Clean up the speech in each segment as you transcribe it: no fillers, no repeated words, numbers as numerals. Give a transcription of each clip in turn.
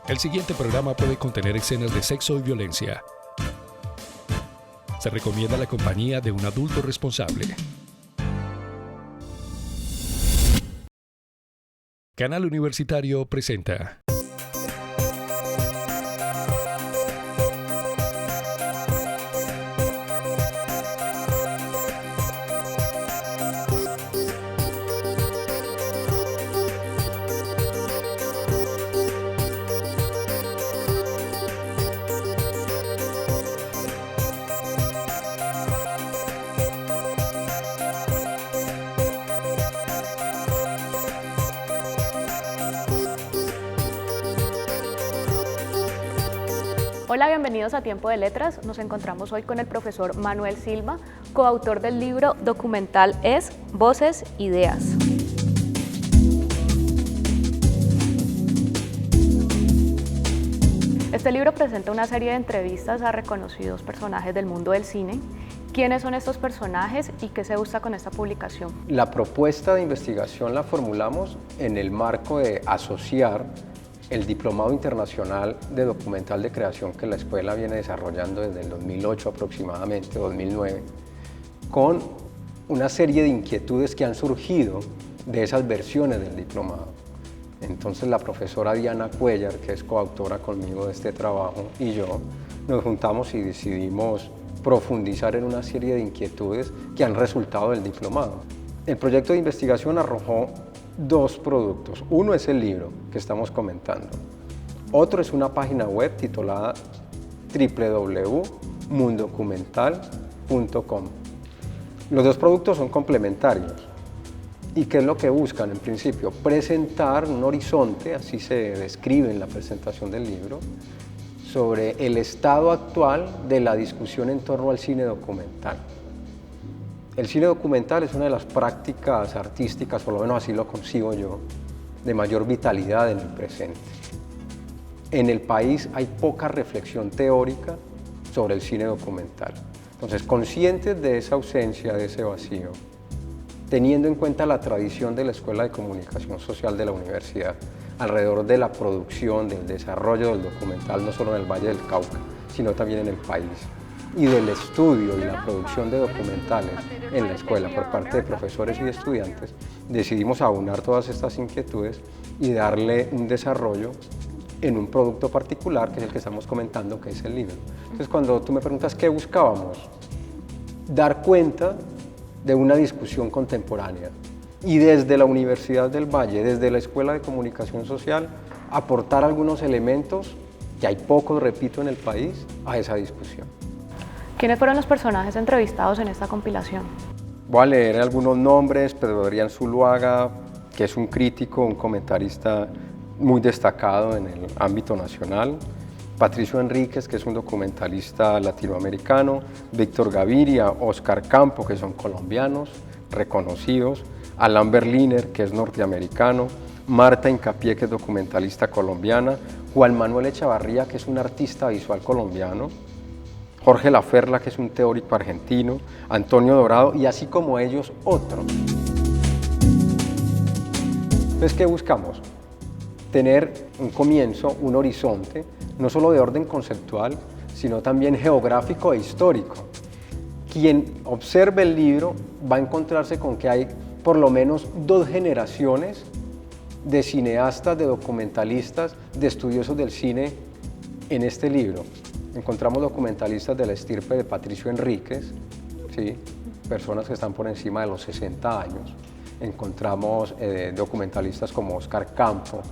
El siguiente programa puede contener escenas de sexo y violencia. Se recomienda la compañía de un adulto responsable. Canal Universitario presenta. Hola, bienvenidos a Tiempo de Letras. Nos encontramos hoy con el profesor Manuel Silva, coautor del libro documental Es Voces, Ideas. Este libro presenta una serie de entrevistas a reconocidos personajes del mundo del cine. ¿Quiénes son estos personajes y qué se busca con esta publicación? La propuesta de investigación la formulamos en el marco de asociar el Diplomado Internacional de Documental de Creación que la escuela viene desarrollando desde el 2008 aproximadamente, 2009, con una serie de inquietudes que han surgido de esas versiones del diplomado. Entonces la profesora Diana Cuellar, que es coautora conmigo de este trabajo, y yo nos juntamos y decidimos profundizar en una serie de inquietudes que han resultado del diplomado. El proyecto de investigación arrojó dos productos. Uno es el libro que estamos comentando. Otro es una página web titulada www.mundocumental.com. Los dos productos son complementarios. ¿Y qué es lo que buscan? En principio, presentar un horizonte, así se describe en la presentación del libro, sobre el estado actual de la discusión en torno al cine documental. El cine documental es una de las prácticas artísticas, por lo menos así lo concibo yo, de mayor vitalidad en el presente. En el país hay poca reflexión teórica sobre el cine documental. Entonces, conscientes de esa ausencia, de ese vacío, teniendo en cuenta la tradición de la Escuela de Comunicación Social de la Universidad alrededor de la producción, del desarrollo del documental, no solo en el Valle del Cauca, sino también en el país, y del estudio y la producción de documentales en la escuela por parte de profesores y de estudiantes, decidimos aunar todas estas inquietudes y darle un desarrollo en un producto particular, que es el que estamos comentando, que es el libro. Entonces, cuando tú me preguntas qué buscábamos, dar cuenta de una discusión contemporánea y desde la Universidad del Valle, desde la Escuela de Comunicación Social, aportar algunos elementos, que hay pocos, repito, en el país, a esa discusión. ¿Quiénes fueron los personajes entrevistados en esta compilación? Voy a leer algunos nombres: Pedro Adrián Zuluaga, que es un crítico, un comentarista muy destacado en el ámbito nacional; Patricio Enríquez, que es un documentalista latinoamericano; Víctor Gaviria, Oscar Campo, que son colombianos reconocidos; Alain Berliner, que es norteamericano; Marta Incapié, que es documentalista colombiana; Juan Manuel Echavarría, que es un artista visual colombiano; Jorge Laferla, que es un teórico argentino; Antonio Dorado, y así como ellos, otros. Entonces, ¿qué buscamos? Tener un comienzo, un horizonte, no solo de orden conceptual, sino también geográfico e histórico. Quien observe el libro va a encontrarse con que hay por lo menos dos generaciones de cineastas, de documentalistas, de estudiosos del cine en este libro. Encontramos documentalistas de la estirpe de Patricio Enríquez, ¿sí? Personas que están por encima de los 60 años. Encontramos documentalistas como Oscar Campo,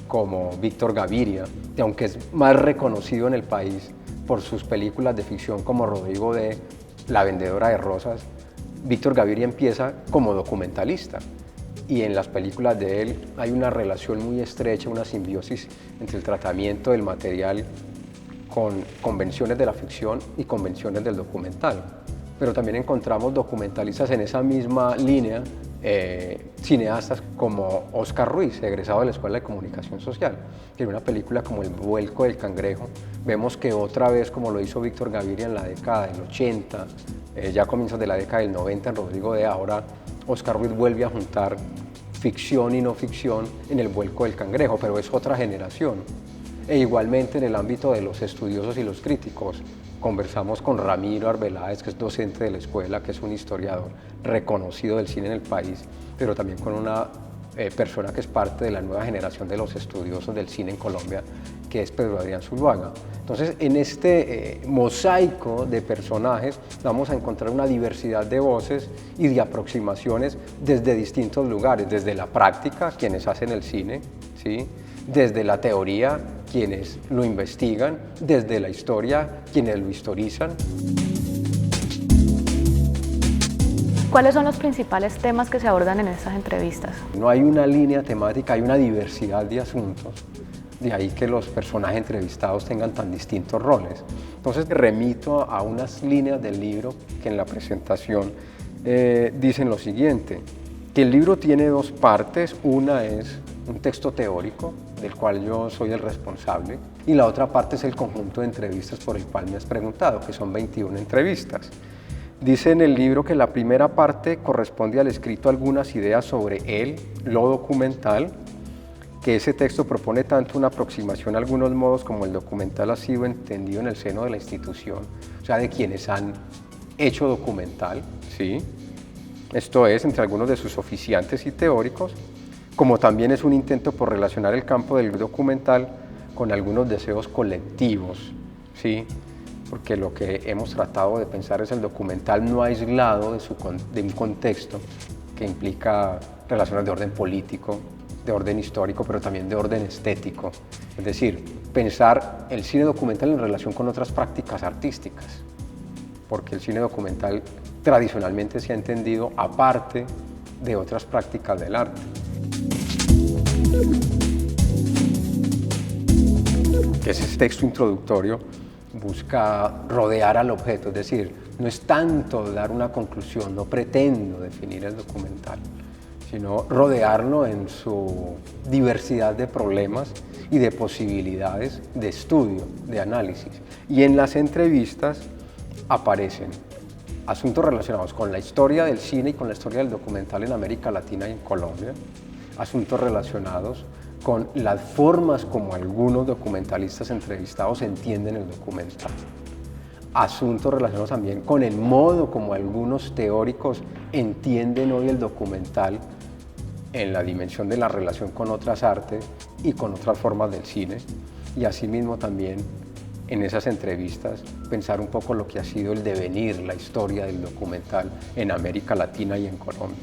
como Víctor Gaviria, que aunque es más reconocido en el país por sus películas de ficción como Rodrigo de La vendedora de rosas, Víctor Gaviria empieza como documentalista, y en las películas de él hay una relación muy estrecha, una simbiosis entre el tratamiento del material con convenciones de la ficción y convenciones del documental. Pero también encontramos documentalistas en esa misma línea, cineastas como Óscar Ruiz, egresado de la Escuela de Comunicación Social, que en una película como El vuelco del cangrejo vemos que otra vez, como lo hizo Víctor Gaviria en la década del 80, ya a comienzos de la década del 90 en Rodrigo de, ahora Óscar Ruiz vuelve a juntar ficción y no ficción en El vuelco del cangrejo, pero es otra generación. E igualmente en el ámbito de los estudiosos y los críticos. Conversamos con Ramiro Arbeláez, que es docente de la escuela, que es un historiador reconocido del cine en el país, pero también con una persona que es parte de la nueva generación de los estudiosos del cine en Colombia, que es Pedro Adrián Zuluaga. Entonces, en este mosaico de personajes vamos a encontrar una diversidad de voces y de aproximaciones desde distintos lugares, desde la práctica, quienes hacen el cine, ¿sí?, desde la teoría, quienes lo investigan, desde la historia, quienes lo historizan. ¿Cuáles son los principales temas que se abordan en estas entrevistas? No hay una línea temática, hay una diversidad de asuntos, de ahí que los personajes entrevistados tengan tan distintos roles. Entonces remito a unas líneas del libro que en la presentación dicen lo siguiente, que el libro tiene dos partes, una es un texto teórico, del cual yo soy el responsable, y la otra parte es el conjunto de entrevistas por el cual me has preguntado, que son 21 entrevistas. Dice en el libro que la primera parte corresponde al escrito algunas ideas sobre lo documental, que ese texto propone tanto una aproximación a algunos modos como el documental ha sido entendido en el seno de la institución, o sea, de quienes han hecho documental, ¿sí? Esto es, entre algunos de sus oficiantes y teóricos, como también es un intento por relacionar el campo del documental con algunos deseos colectivos, ¿sí? Porque lo que hemos tratado de pensar es el documental no aislado de un contexto que implica relaciones de orden político, de orden histórico, pero también de orden estético. Es decir, pensar el cine documental en relación con otras prácticas artísticas, porque el cine documental tradicionalmente se ha entendido aparte de otras prácticas del arte. Ese texto introductorio busca rodear al objeto, es decir, no es tanto dar una conclusión, no pretendo definir el documental, sino rodearlo en su diversidad de problemas y de posibilidades de estudio, de análisis. Y en las entrevistas aparecen asuntos relacionados con la historia del cine y con la historia del documental en América Latina y en Colombia, asuntos relacionados con las formas como algunos documentalistas entrevistados entienden el documental. Asuntos relacionados también con el modo como algunos teóricos entienden hoy el documental en la dimensión de la relación con otras artes y con otras formas del cine. Y asimismo también en esas entrevistas pensar un poco lo que ha sido el devenir, la historia del documental en América Latina y en Colombia.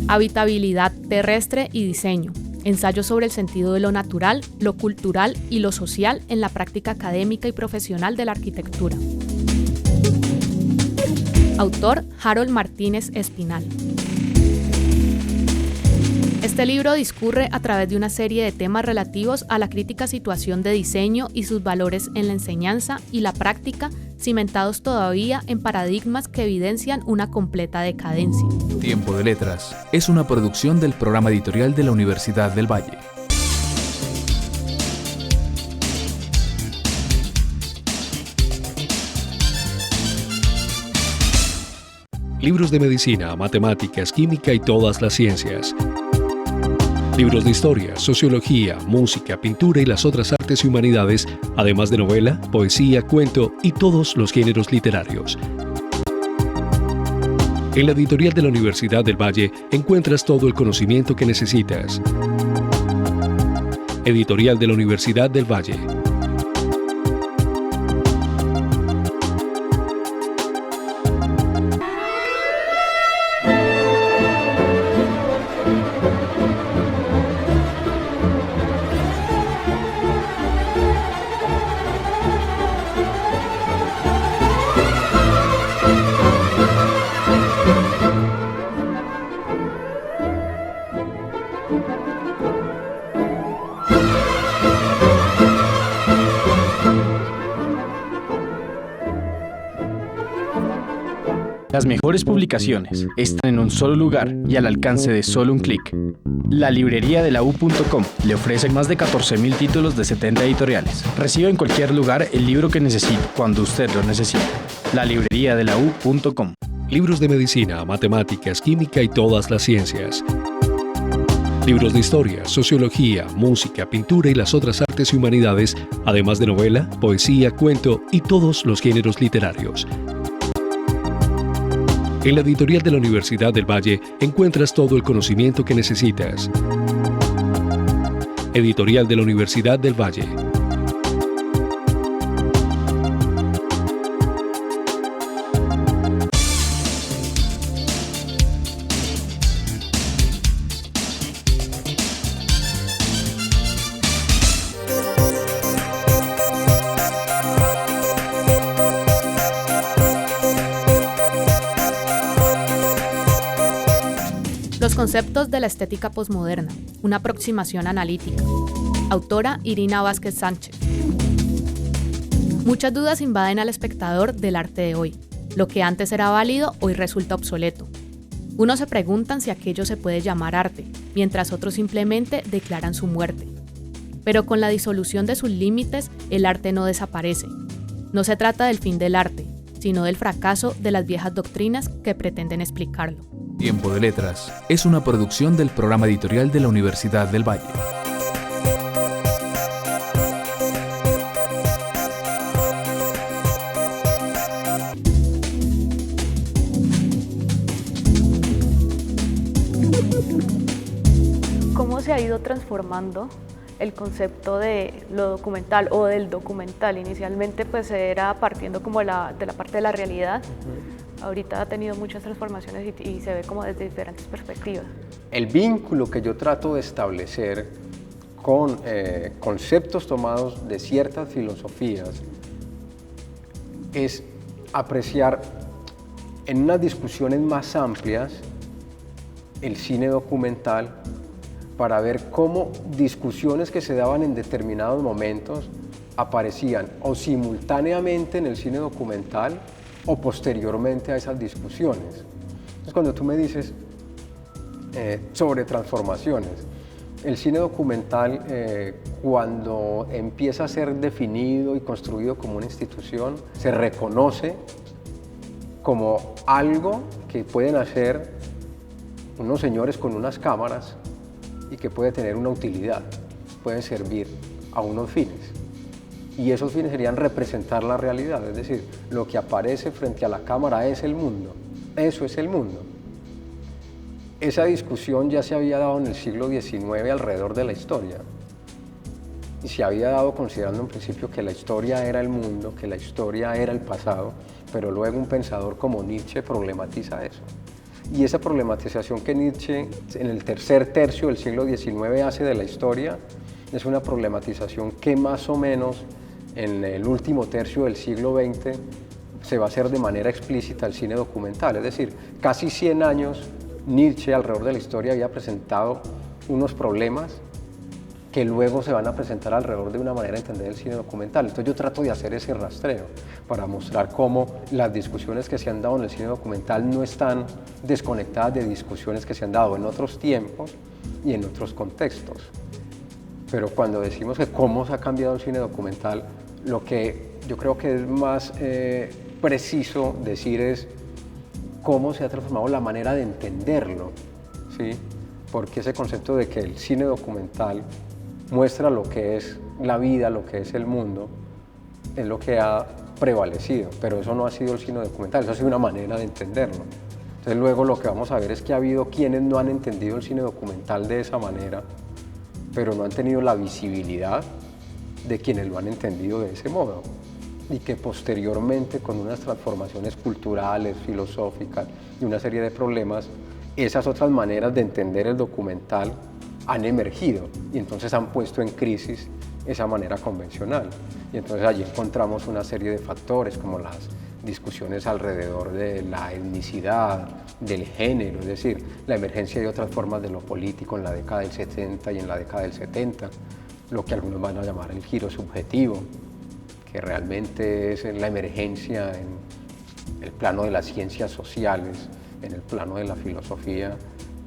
Habitabilidad terrestre y diseño. Ensayo sobre el sentido de lo natural, lo cultural y lo social en la práctica académica y profesional de la arquitectura. Autor Harold Martínez Espinal. Este libro discurre a través de una serie de temas relativos a la crítica situación de diseño y sus valores en la enseñanza y la práctica, cimentados todavía en paradigmas que evidencian una completa decadencia. Tiempo de Letras es una producción del programa editorial de la Universidad del Valle. Libros de medicina, matemáticas, química y todas las ciencias. Libros de historia, sociología, música, pintura y las otras artes y humanidades, además de novela, poesía, cuento y todos los géneros literarios. En la editorial de la Universidad del Valle encuentras todo el conocimiento que necesitas. Editorial de la Universidad del Valle. Las mejores publicaciones están en un solo lugar y al alcance de solo un clic. La librería de la U.com le ofrece más de 14.000 títulos de 70 editoriales. Recibe en cualquier lugar el libro que necesite, cuando usted lo necesite. La librería de la U.com. Libros de medicina, matemáticas, química y todas las ciencias. Libros de historia, sociología, música, pintura y las otras artes y humanidades, además de novela, poesía, cuento y todos los géneros literarios. En la editorial de la Universidad del Valle encuentras todo el conocimiento que necesitas. Editorial de la Universidad del Valle. Los conceptos de la estética posmoderna, una aproximación analítica. Autora Irina Vázquez Sánchez. Muchas dudas invaden al espectador del arte de hoy. Lo que antes era válido, hoy resulta obsoleto. Unos se preguntan si aquello se puede llamar arte, mientras otros simplemente declaran su muerte. Pero con la disolución de sus límites, el arte no desaparece. No se trata del fin del arte, sino del fracaso de las viejas doctrinas que pretenden explicarlo. Tiempo de Letras es una producción del programa editorial de la Universidad del Valle. ¿Cómo se ha ido transformando el concepto de lo documental o del documental? Inicialmente pues era partiendo como de la parte de la realidad. Ahorita ha tenido muchas transformaciones y se ve como desde diferentes perspectivas. El vínculo que yo trato de establecer con conceptos tomados de ciertas filosofías es apreciar en unas discusiones más amplias el cine documental para ver cómo discusiones que se daban en determinados momentos aparecían o simultáneamente en el cine documental o posteriormente a esas discusiones. Entonces, cuando tú me dices sobre transformaciones, el cine documental, cuando empieza a ser definido y construido como una institución, se reconoce como algo que pueden hacer unos señores con unas cámaras y que puede tener una utilidad, pueden servir a unos fines. Y esos fines serían representar la realidad, es decir, lo que aparece frente a la cámara es el mundo, eso es el mundo. Esa discusión ya se había dado en el siglo XIX alrededor de la historia, y se había dado considerando en principio que la historia era el mundo, que la historia era el pasado, pero luego un pensador como Nietzsche problematiza eso. Y esa problematización que Nietzsche en el tercer tercio del siglo XIX hace de la historia es una problematización que más o menos en el último tercio del siglo XX se va a hacer de manera explícita el cine documental. Es decir, casi 100 años Nietzsche alrededor de la historia había presentado unos problemas que luego se van a presentar alrededor de una manera de entender el cine documental. Entonces yo trato de hacer ese rastreo para mostrar cómo las discusiones que se han dado en el cine documental no están desconectadas de discusiones que se han dado en otros tiempos y en otros contextos. Pero cuando decimos que cómo se ha cambiado el cine documental, lo que yo creo que es más preciso decir es cómo se ha transformado la manera de entenderlo, ¿sí? Porque ese concepto de que el cine documental muestra lo que es la vida, lo que es el mundo, es lo que ha prevalecido, pero eso no ha sido el cine documental, eso ha sido una manera de entenderlo. Entonces luego lo que vamos a ver es que ha habido quienes no han entendido el cine documental de esa manera, pero no han tenido la visibilidad de quienes lo han entendido de ese modo, y que posteriormente con unas transformaciones culturales, filosóficas y una serie de problemas, esas otras maneras de entender el documental han emergido y entonces han puesto en crisis esa manera convencional. Y entonces allí encontramos una serie de factores como las discusiones alrededor de la etnicidad, del género, es decir, la emergencia de otras formas de lo político en la década del 60 y en la década del 70, lo que algunos van a llamar el giro subjetivo, que realmente es la emergencia el plano de las ciencias sociales, en el plano de la filosofía,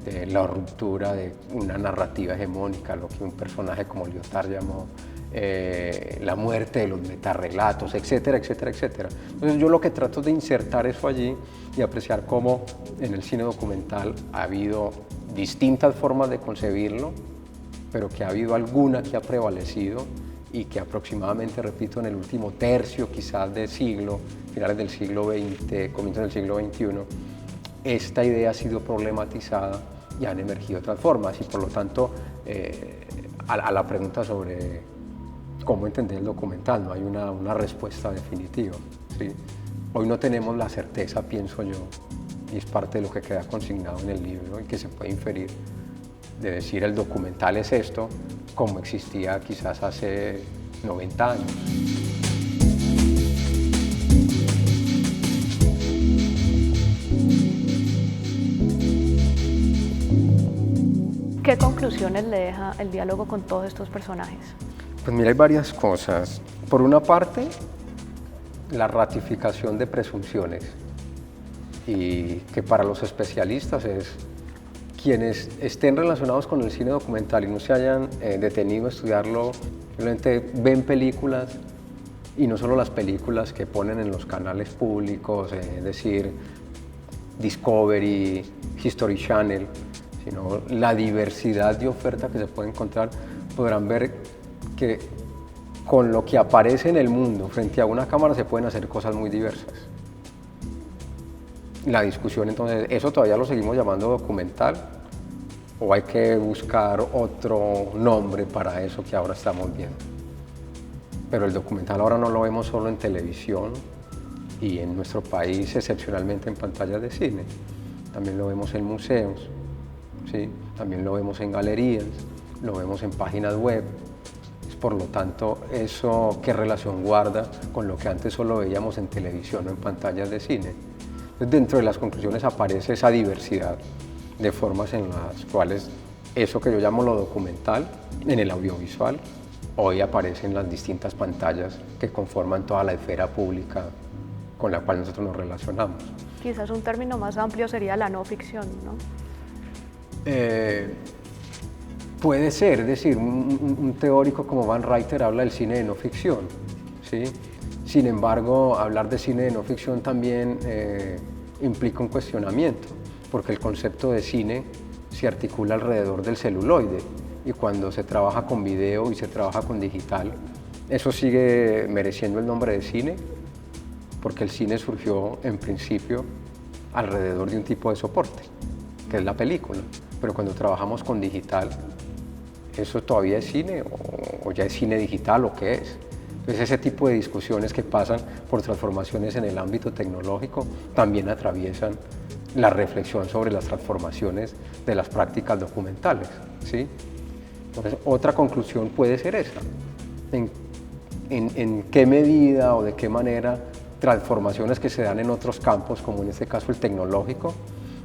de la ruptura de una narrativa hegemónica, lo que un personaje como Lyotard llamó la muerte de los metarrelatos, etcétera, etcétera, etcétera. Entonces yo lo que trato es de insertar eso allí y apreciar cómo en el cine documental ha habido distintas formas de concebirlo, pero que ha habido alguna que ha prevalecido y que aproximadamente, repito, en el último tercio quizás del siglo, finales del siglo XX, comienzos del siglo XXI, esta idea ha sido problematizada y han emergido otras formas. Y por lo tanto, a la pregunta sobre cómo entender el documental, no hay una respuesta definitiva, ¿sí? Hoy no tenemos la certeza, pienso yo, y es parte de lo que queda consignado en el libro y que se puede inferir, de decir el documental es esto, como existía quizás hace 90 años. ¿Qué conclusiones le deja el diálogo con todos estos personajes? Pues mira, hay varias cosas. Por una parte, la ratificación de presunciones, y que para los especialistas es quienes estén relacionados con el cine documental y no se hayan detenido a estudiarlo, simplemente ven películas, y no solo las películas que ponen en los canales públicos, es decir, Discovery, History Channel, sino la diversidad de oferta que se puede encontrar, podrán ver que con lo que aparece en el mundo frente a una cámara se pueden hacer cosas muy diversas. La discusión entonces, ¿eso todavía lo seguimos llamando documental? ¿O hay que buscar otro nombre para eso que ahora estamos viendo? Pero el documental ahora no lo vemos solo en televisión y en nuestro país excepcionalmente en pantallas de cine. También lo vemos en museos, ¿sí? También lo vemos en galerías, lo vemos en páginas web. Por lo tanto, ¿eso qué relación guarda con lo que antes solo veíamos en televisión o en pantallas de cine? Entonces, dentro de las conclusiones aparece esa diversidad de formas en las cuales eso que yo llamo lo documental en el audiovisual hoy aparece en las distintas pantallas que conforman toda la esfera pública con la cual nosotros nos relacionamos. Quizás un término más amplio sería la no ficción, ¿no? Puede ser, es decir, un teórico como Van Reiter habla del cine de no ficción, ¿sí? Sin embargo, hablar de cine de no ficción también implica un cuestionamiento, porque el concepto de cine se articula alrededor del celuloide, y cuando se trabaja con video y se trabaja con digital, eso sigue mereciendo el nombre de cine, porque el cine surgió en principio alrededor de un tipo de soporte, que es la película, pero cuando trabajamos con digital, ¿eso todavía es cine o ya es cine digital o qué es? Entonces ese tipo de discusiones que pasan por transformaciones en el ámbito tecnológico también atraviesan la reflexión sobre las transformaciones de las prácticas documentales, ¿sí? Entonces otra conclusión puede ser esa, en qué medida o de qué manera transformaciones que se dan en otros campos, como en este caso el tecnológico,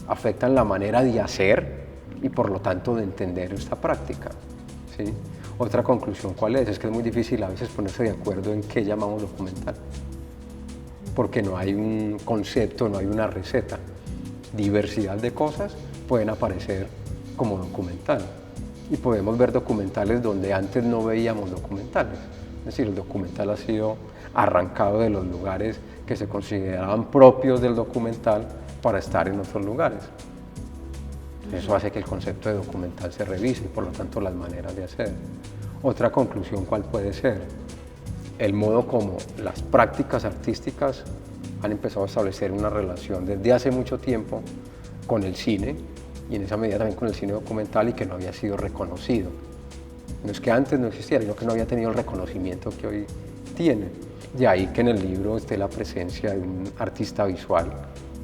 afectan la manera de hacer y por lo tanto de entender esta práctica, ¿sí? Otra conclusión, ¿cuál es? Es que es muy difícil a veces ponerse de acuerdo en qué llamamos documental, porque no hay un concepto, no hay una receta. Diversidad de cosas pueden aparecer como documental y podemos ver documentales donde antes no veíamos documentales. Es decir, el documental ha sido arrancado de los lugares que se consideraban propios del documental para estar en otros lugares. Eso hace que el concepto de documental se revise y por lo tanto las maneras de hacer. Otra conclusión, ¿cuál puede ser? El modo como las prácticas artísticas han empezado a establecer una relación desde hace mucho tiempo con el cine y en esa medida también con el cine documental y que no había sido reconocido. No es que antes no existiera, sino que no había tenido el reconocimiento que hoy tiene. De ahí que en el libro esté la presencia de un artista visual,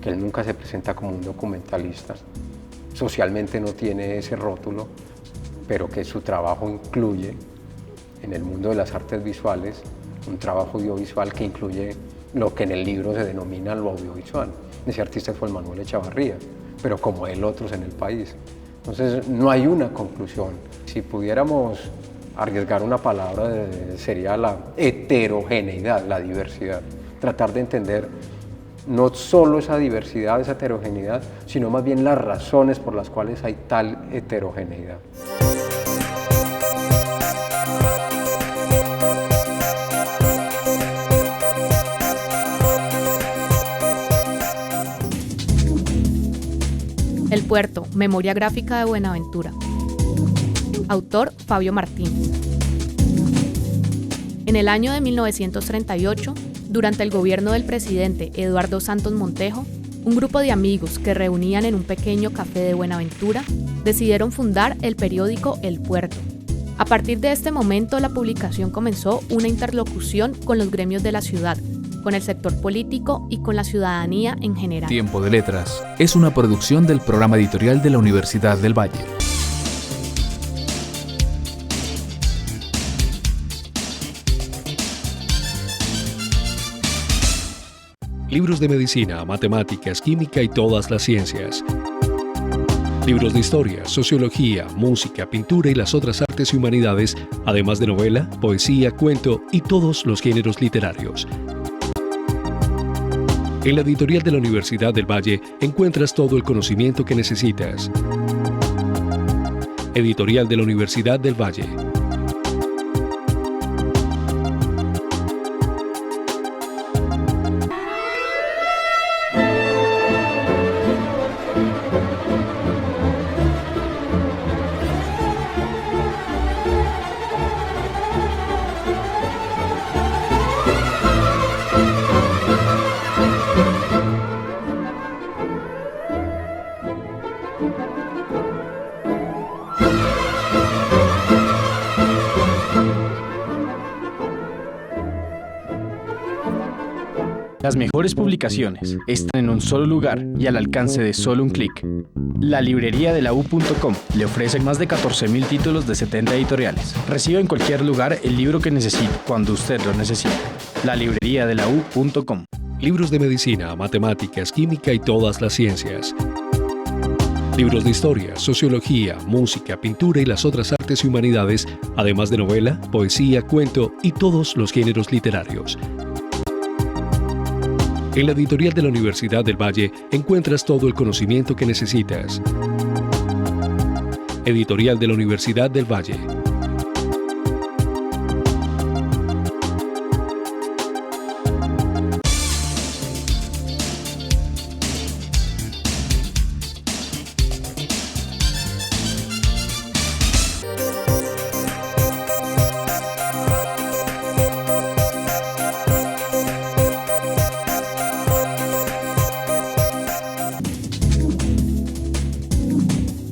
que él nunca se presenta como un documentalista, socialmente no tiene ese rótulo, pero que su trabajo incluye, en el mundo de las artes visuales, un trabajo audiovisual que incluye lo que en el libro se denomina lo audiovisual. Ese artista fue el Manuel Echavarría, pero como él otros en el país. Entonces no hay una conclusión. Si pudiéramos arriesgar una palabra, sería la heterogeneidad, la diversidad. Tratar de entender no solo esa diversidad, esa heterogeneidad, sino más bien las razones por las cuales hay tal heterogeneidad. El puerto, memoria gráfica de Buenaventura. Autor Fabio Martínez. En el año de 1938, durante el gobierno del presidente Eduardo Santos Montejo, un grupo de amigos que reunían en un pequeño café de Buenaventura decidieron fundar el periódico El Puerto. A partir de este momento, la publicación comenzó una interlocución con los gremios de la ciudad, con el sector político y con la ciudadanía en general. Tiempo de Letras es una producción del programa editorial de la Universidad del Valle. Libros de medicina, matemáticas, química y todas las ciencias. Libros de historia, sociología, música, pintura y las otras artes y humanidades, además de novela, poesía, cuento y todos los géneros literarios. En la editorial de la Universidad del Valle encuentras todo el conocimiento que necesitas. Editorial de la Universidad del Valle. Las mejores publicaciones están en un solo lugar y al alcance de solo un clic. La librería de la U.com le ofrece más de 14.000 títulos de 70 editoriales. Reciba en cualquier lugar el libro que necesite, cuando usted lo necesite. La librería de la U.com. Libros de medicina, matemáticas, química y todas las ciencias. Libros de historia, sociología, música, pintura y las otras artes y humanidades, además de novela, poesía, cuento y todos los géneros literarios. En la editorial de la Universidad del Valle encuentras todo el conocimiento que necesitas. Editorial de la Universidad del Valle.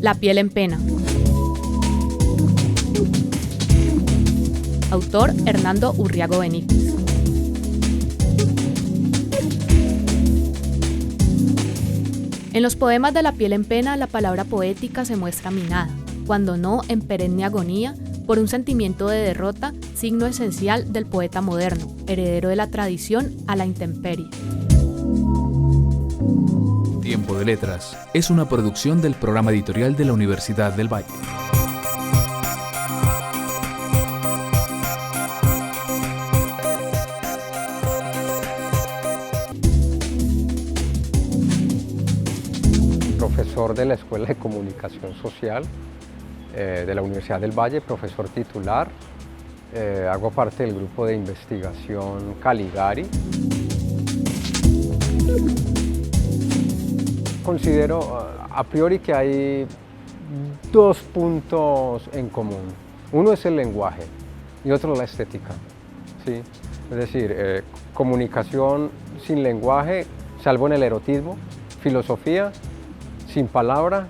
La piel en pena. Autor Hernando Urriago Benítez. En los poemas de La piel en pena, la palabra poética se muestra minada, cuando no en perenne agonía, por un sentimiento de derrota, signo esencial del poeta moderno, heredero de la tradición a la intemperie. Tiempo de Letras es una producción del programa editorial de la Universidad del Valle. Profesor de la Escuela de Comunicación Social de la Universidad del Valle, profesor titular. Hago parte del grupo de investigación Caligari. Considero a priori que hay dos puntos en común. Uno es el lenguaje y otro la estética, ¿sí? Es decir, comunicación sin lenguaje, salvo en el erotismo, filosofía sin palabra,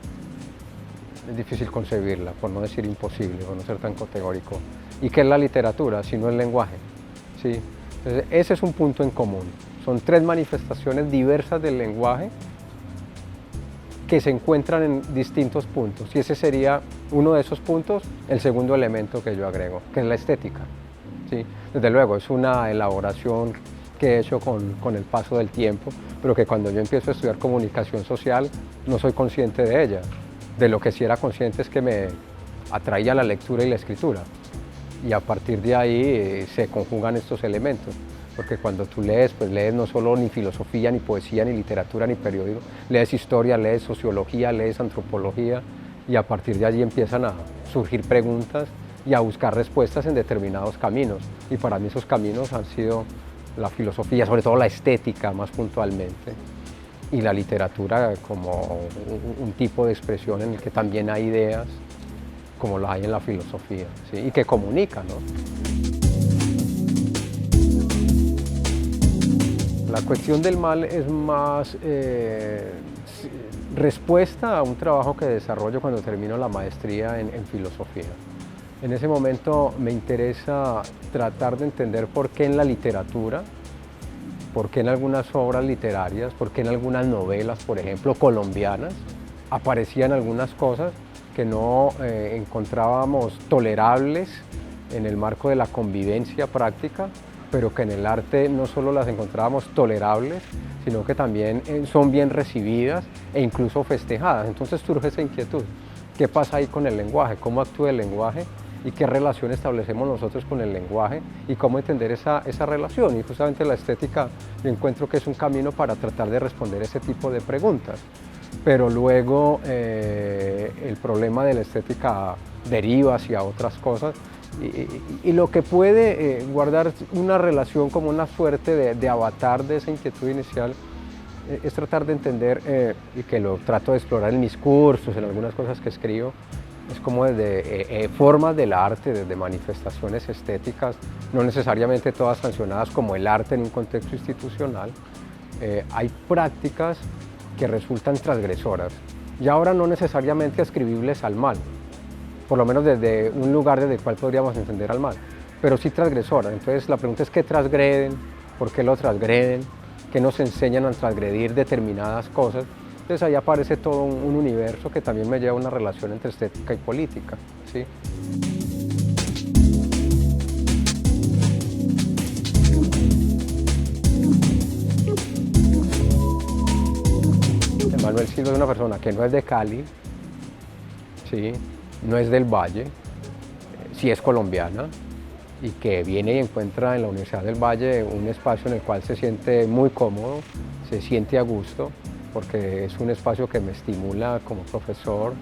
es difícil concebirla, por no decir imposible, por no ser tan categórico. ¿Y qué es la literatura, si no el lenguaje? ¿Sí? Entonces, ese es un punto en común. Son tres manifestaciones diversas del lenguaje que se encuentran en distintos puntos, y ese sería uno de esos puntos, el segundo elemento que yo agrego, que es la estética. ¿Sí? Desde luego, es una elaboración que he hecho con el paso del tiempo, pero que cuando yo empiezo a estudiar comunicación social no soy consciente de ella. De lo que sí era consciente es que me atraía la lectura y la escritura, y a partir de ahí se conjugan estos elementos. porque cuando tú lees, pues lees no solo ni filosofía, ni poesía, ni literatura, ni periódico, lees historia, lees sociología, lees antropología, y a partir de allí empiezan a surgir preguntas y a buscar respuestas en determinados caminos. Y para mí esos caminos han sido la filosofía, sobre todo la estética más puntualmente, y la literatura como un tipo de expresión en el que también hay ideas, como lo hay en la filosofía, ¿sí? Y que comunican, ¿no? La cuestión del mal es más respuesta a un trabajo que desarrollo cuando termino la maestría en filosofía. En ese momento me interesa tratar de entender por qué en la literatura, por qué en algunas obras literarias, por qué en algunas novelas, por ejemplo, colombianas, aparecían algunas cosas que no encontrábamos tolerables en el marco de la convivencia práctica, pero que en el arte no solo las encontrábamos tolerables, sino que también son bien recibidas e incluso festejadas. Entonces surge esa inquietud. ¿Qué pasa ahí con el lenguaje? ¿Cómo actúa el lenguaje? ¿Y qué relación establecemos nosotros con el lenguaje? ¿Y cómo entender esa relación? Y justamente la estética, yo encuentro que es un camino para tratar de responder ese tipo de preguntas. Pero luego el problema de la estética deriva hacia otras cosas, y lo que puede guardar una relación como una suerte de avatar de esa inquietud inicial es tratar de entender, y que lo trato de explorar en mis cursos, en algunas cosas que escribo, es como desde formas del arte, desde manifestaciones estéticas, no necesariamente todas sancionadas como el arte en un contexto institucional. Hay prácticas que resultan transgresoras, y ahora no necesariamente ascribibles al mal, por lo menos desde un lugar desde el cual podríamos entender al mal, pero sí transgresoras. Entonces la pregunta es: ¿qué transgreden? ¿Por qué lo transgreden? ¿Qué nos enseñan a transgredir determinadas cosas? Entonces ahí aparece todo un universo que también me lleva a una relación entre estética y política, ¿sí? Manuel Silva es una persona que no es de Cali, ¿sí? No es del Valle, sí es colombiana, y que viene y encuentra en la Universidad del Valle un espacio en el cual se siente muy cómodo, se siente a gusto, porque es un espacio que me estimula como profesor,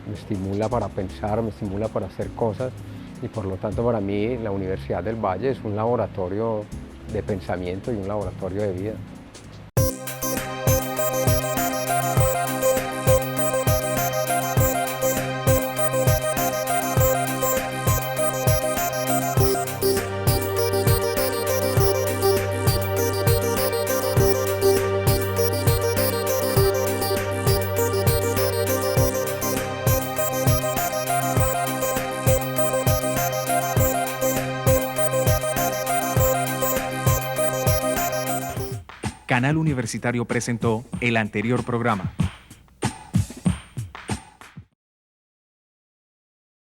me estimula para pensar, me estimula para hacer cosas, y por lo tanto para mí la Universidad del Valle es un laboratorio de pensamiento y un laboratorio de vida. Canal Universitario presentó el anterior programa.